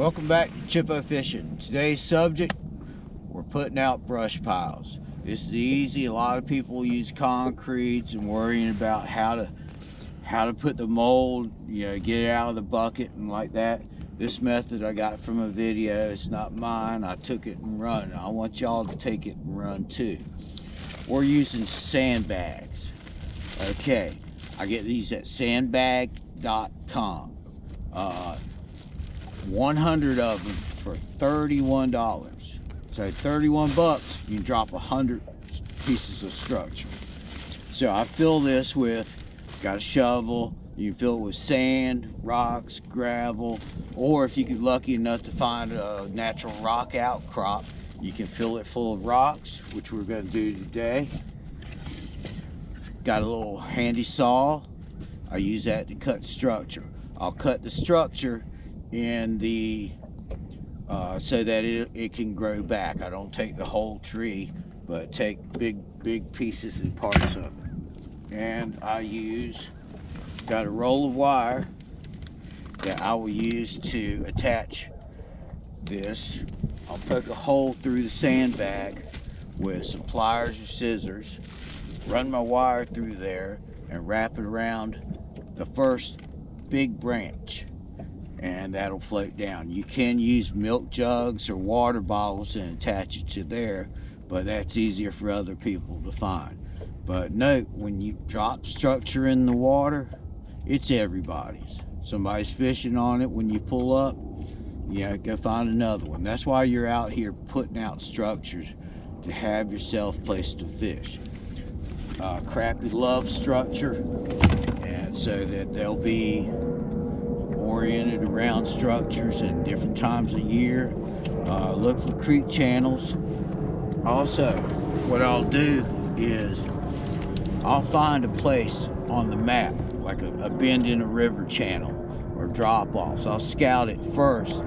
Welcome back to Chippo Fishing. Today's subject, we're putting out brush piles. This is easy. A lot of people use concretes and worrying about how to put the mold, get it out of the bucket and like that. This method I got from a video. It's not mine. I took it and run. I want y'all to take it and run too. We're using sandbags. Okay, I get these at sandbag.com. 100 of them for $31. So 31 bucks, you can drop 100 pieces of structure. So I fill this with, got a shovel, you can fill it with sand, rocks, gravel, or if you get lucky enough to find a natural rock outcrop, you can fill it full of rocks, which we're going to do today. Got a little handy saw. I use that to cut structure. I'll cut the structure in the so that it can grow back. I don't take the whole tree, but take big pieces and parts of it. And I got a roll of wire that I will use to attach this. I'll poke a hole through the sandbag with some pliers or scissors, run my wire through there and wrap it around the first big branch, and that'll float down. You can use milk jugs or water bottles and attach it to there, but that's easier for other people to find. But note, when you drop structure in the water, it's everybody's. Somebody's fishing on it. When you pull up, go find another one. That's why you're out here putting out structures, to have yourself a place to fish. Crappie love structure, and so that they'll be oriented around structures at different times of year. Look for creek channels. Also, what I'll do is I'll find a place on the map, like a bend in a river channel or drop-offs. I'll scout it first,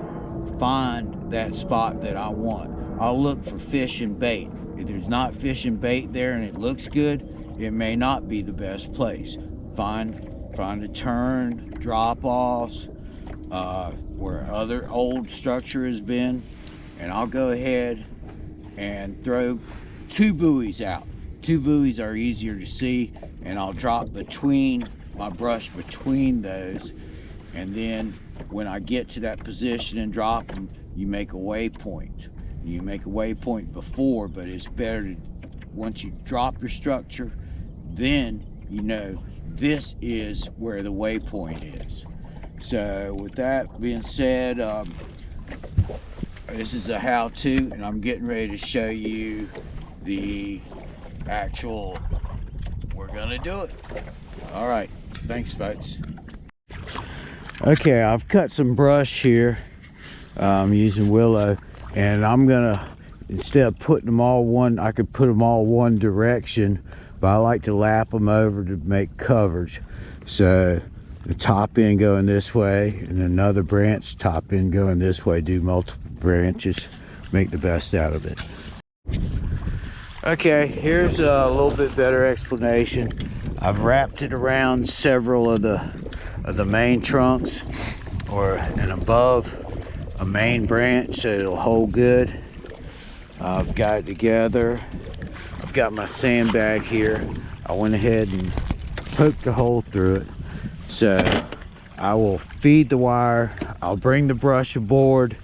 find that spot that I want. I'll look for fish and bait. If there's not fish and bait there and it looks good, it may not be the best place. Find a turn, drop-offs, where other old structure has been, and I'll go ahead and throw 2 buoys out. 2 buoys are easier to see, and I'll drop my brush between those, and then when I get to that position and drop them, you make a waypoint. You make a waypoint before, but it's better to, once you drop your structure, then this is where the waypoint is. So with that being said, this is a how-to, and I'm getting ready to show you the actual, we're gonna do it. All right, thanks folks. Okay, I've cut some brush here. I'm using willow, and I'm gonna, instead of putting them all one, I could put them all one direction, but I like to lap them over to make coverage. So the top end going this way, and another branch, top end going this way. Do multiple branches, make the best out of it. Okay, here's a little bit better explanation. I've wrapped it around several of the main trunks, and above a main branch, so it'll hold good. I've got it together. I've got my sandbag here. I went ahead and poked a hole through it. So I will feed the wire. I'll bring the brush aboard,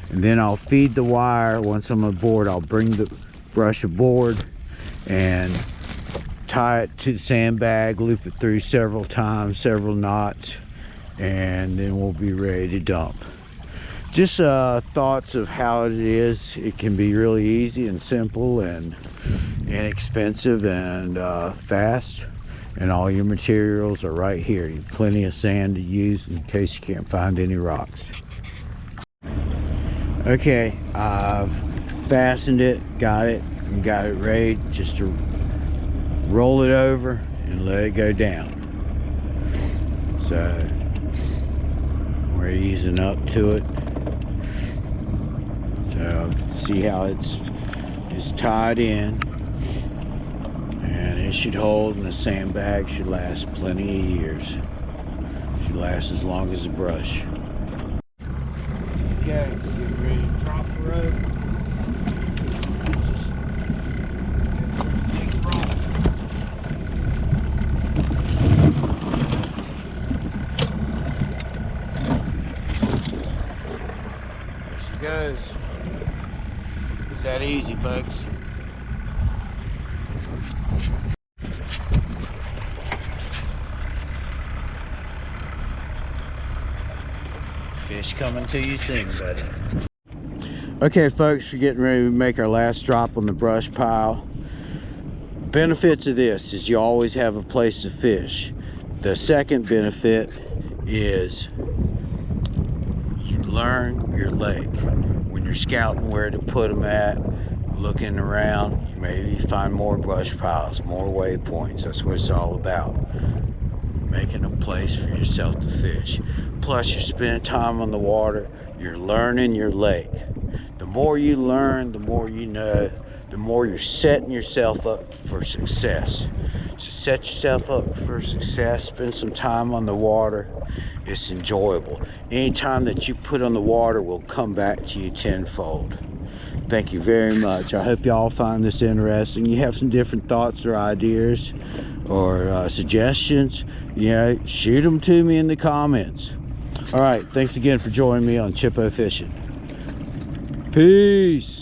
and then I'll feed the wire. Once I'm aboard, I'll bring the brush aboard and tie it to the sandbag, loop it through several times, several knots, and then we'll be ready to dump. Just thoughts of how it is. It can be really easy and simple and inexpensive and fast, and all your materials are right here. You have plenty of sand to use in case you can't find any rocks. Okay, I've fastened it, got it ready just to roll it over and let it go down. So we're easing up to it. So see how it's tied in, and it should hold, and the sandbag should last plenty of years. Should last as long as a brush. go. Getting ready to drop the rope. Just big rock. There she goes. It's that easy, folks. Fish coming to you soon, buddy. Okay, folks, we're getting ready to make our last drop on the brush pile. Benefits of this is you always have a place to fish. The second benefit is you learn your lake. When you're scouting where to put them at, looking around, you maybe find more brush piles, more waypoints. That's what it's all about. Making a place for yourself to fish. Plus, you're spending time on the water. You're learning your lake. The more you learn, the more you know, the more you're setting yourself up for success. So set yourself up for success. Spend some time on the water. It's enjoyable. Any time that you put on the water will come back to you tenfold. Thank you very much. I hope y'all find this interesting. You have some different thoughts or ideas or suggestions, you know, shoot them to me in the comments. All right, thanks again for joining me on Chippo Fishing. Peace.